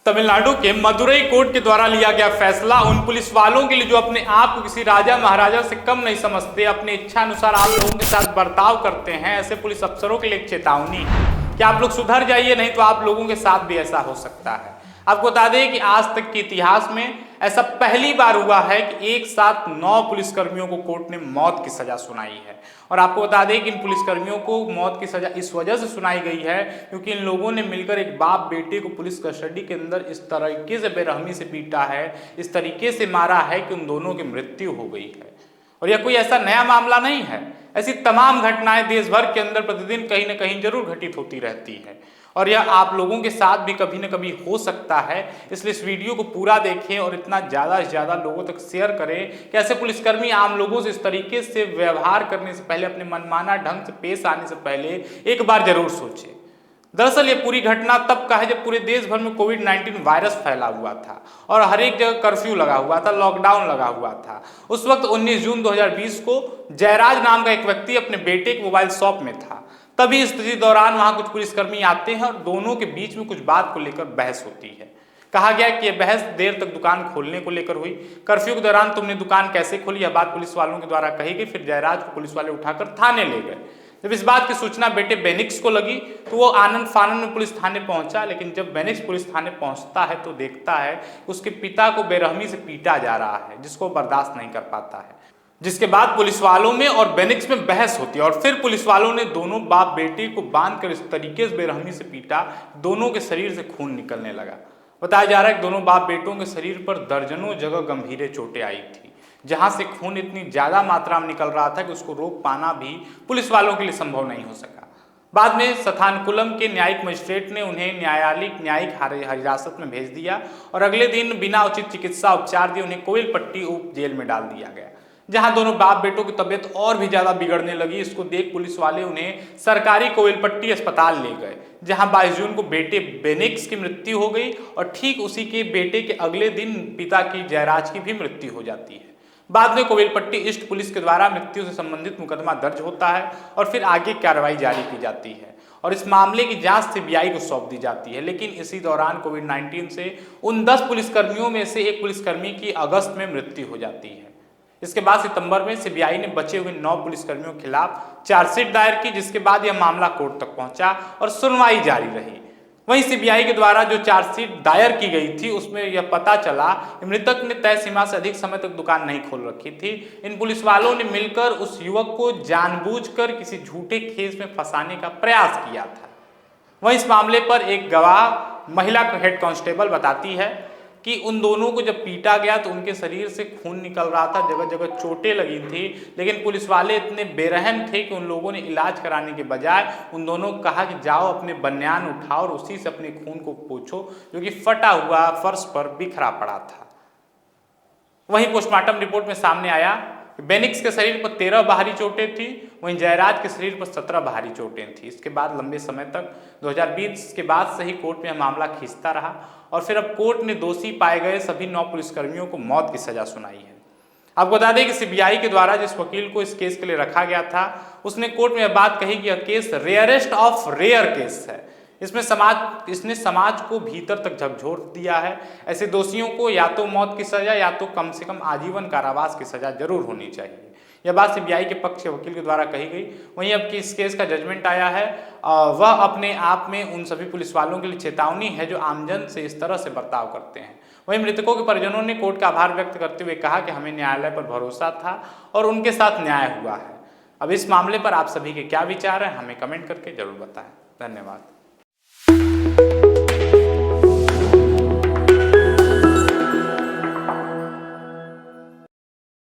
तमिलनाडु के मदुरई कोर्ट के द्वारा लिया गया फैसला उन पुलिस वालों के लिए जो अपने आप को किसी राजा महाराजा से कम नहीं समझते, अपने इच्छा अनुसार आप लोगों के साथ बर्ताव करते हैं, ऐसे पुलिस अफसरों के लिए एक चेतावनी है कि आप लोग सुधर जाइए, नहीं तो आप लोगों के साथ भी ऐसा हो सकता है। आपको बता दें कि आज तक के इतिहास में ऐसा पहली बार हुआ है कि एक साथ 9 पुलिसकर्मियों को कोर्ट ने मौत की सजा सुनाई है। और आपको बता दें कि इन पुलिसकर्मियों को मौत की सजा इस वजह से सुनाई गई है क्योंकि इन लोगों ने मिलकर एक बाप बेटे को पुलिस कस्टडी के अंदर इस तरीके से बेरहमी से पीटा है, इस तरीके से मारा है कि उन दोनों की मृत्यु हो गई है। और यह कोई ऐसा नया मामला नहीं है, ऐसी तमाम घटनाएं देश भर के अंदर प्रतिदिन कहीं ना कहीं जरूर घटित होती रहती है और यह आप लोगों के साथ भी कभी न कभी हो सकता है। इसलिए इस वीडियो को पूरा देखें और इतना ज़्यादा से ज़्यादा लोगों तक शेयर करें कि ऐसे पुलिसकर्मी आम लोगों से इस तरीके से व्यवहार करने से पहले, अपने मनमाना ढंग से पेश आने से पहले एक बार जरूर सोचें। दरअसल ये पूरी घटना तब का है जब पूरे देश भर में कोविड-19 वायरस फैला हुआ था और हर एक जगह कर्फ्यू लगा हुआ था, लॉकडाउन लगा हुआ था। उस वक्त 19 जून 2020 को जयराज नाम का एक व्यक्ति अपने बेटे के मोबाइल शॉप में था। तभी इस दौरान वहां कुछ पुलिसकर्मी आते हैं और दोनों के बीच में कुछ बात को लेकर बहस होती है। कहा गया कि यह बहस देर तक दुकान खोलने को लेकर हुई। कर्फ्यू के दौरान तुमने दुकान कैसे खोली, यह बात पुलिस वालों के द्वारा कही गई। फिर जयराज को पुलिस वाले उठाकर थाने ले गए। जब इस बात की सूचना बेटे बेनिक्स को लगी तो वो आनंद फानंद में पुलिस थाने पहुंचा, लेकिन जब बेनिक्स पुलिस थाने पहुंचता है तो देखता है कि उसके पिता को बेरहमी से पीटा जा रहा है, जिसको बर्दाश्त नहीं कर पाता है। जिसके बाद पुलिस वालों में और बेनिक्स में बहस होती है और फिर पुलिस वालों ने दोनों बाप बेटे को बांधकर इस तरीके से बेरहमी से पीटा, दोनों के शरीर से खून निकलने लगा। बताया जा रहा है कि दोनों बाप बेटों के शरीर पर दर्जनों जगह गंभीर चोटें आई थी, जहां से खून इतनी ज्यादा मात्रा में निकल रहा था कि उसको रोक पाना भी पुलिस वालों के लिए संभव नहीं हो सका। बाद में सथानकुलम के न्यायिक मजिस्ट्रेट ने उन्हें न्यायिक हिरासत में भेज दिया और अगले दिन बिना उचित चिकित्सा उपचार दिए उन्हें कोविलपट्टी उप जेल में डाल दिया गया, जहां दोनों बाप बेटों की तबीयत और भी ज्यादा बिगड़ने लगी। इसको देख पुलिस वाले उन्हें सरकारी कोविलपट्टी अस्पताल ले गए, जहां 22 जून को बेटे बेनिक्स की मृत्यु हो गई और ठीक उसी के बेटे के अगले दिन पिता की जयराज की भी मृत्यु हो जाती है। बाद में कोविलपट्टी ईस्ट पुलिस के द्वारा मृत्यु से संबंधित मुकदमा दर्ज होता है और फिर आगे कार्रवाई जारी की जाती है और इस मामले की जांच सीबीआई को सौंप दी जाती है। लेकिन इसी दौरान कोविड-19 से उन 10 पुलिसकर्मियों में से एक पुलिसकर्मी की अगस्त में मृत्यु हो जाती है। इसके बाद सितंबर में सीबीआई ने बचे हुए 9 पुलिसकर्मियों के खिलाफ चार्जशीट दायर की, जिसके बाद यह मामला कोर्ट तक पहुंचा और सुनवाई जारी रही। वहीं सीबीआई के द्वारा जो चार्जशीट दायर की गई थी उसमें यह पता चला कि मृतक ने तय सीमा से अधिक समय तक दुकान नहीं खोल रखी थी। इन पुलिस वालों ने मिलकर उस युवक को जानबूझकर किसी झूठे केस में फंसाने का प्रयास किया था। वहीं इस मामले पर एक गवाह महिला हेड कांस्टेबल बताती है कि उन दोनों को जब पीटा गया तो उनके शरीर से खून निकल रहा था, जगह जगह चोटें लगी थी, लेकिन पुलिस वाले इतने बेरहम थे कि उन लोगों ने इलाज कराने के बजाय उन दोनों को कहा कि जाओ अपने बनियान उठाओ और उसी से अपने खून को पोंछो, जो कि फटा हुआ फर्श पर बिखरा पड़ा था। वहीं पोस्टमार्टम रिपोर्ट में सामने आया कि बेनिक्स के शरीर पर 13 बाहरी चोटें थी, वहीं जयराज के शरीर पर 17 बाहरी चोटें थी। इसके बाद लंबे समय तक 2020 के बाद से ही कोर्ट में मामला खींचता रहा और फिर अब कोर्ट ने दोषी पाए गए सभी 9 पुलिसकर्मियों को मौत की सजा सुनाई है। आपको बता दें कि सीबीआई के द्वारा जिस वकील को इस केस के लिए रखा गया था उसने कोर्ट में यह बात कही कि यह case rarest of rare case है। इसने समाज को भीतर तक झकझोर दिया है। ऐसे दोषियों को या तो मौत की सजा या तो कम से कम आजीवन कारावास की सजा जरूर होनी चाहिए। यह बात सीबीआई के पक्ष के वकील के द्वारा कही गई। वहीं अब इस केस का जजमेंट आया है, वह अपने आप में उन सभी पुलिस वालों के लिए चेतावनी है जो आमजन से इस तरह से बर्ताव करते हैं। वहीं मृतकों के परिजनों ने कोर्ट का आभार व्यक्त करते हुए कहा कि हमें न्यायालय पर भरोसा था और उनके साथ न्याय हुआ है। अब इस मामले पर आप सभी के क्या विचार हैं, हमें कमेंट करके जरूर बताएं। धन्यवाद।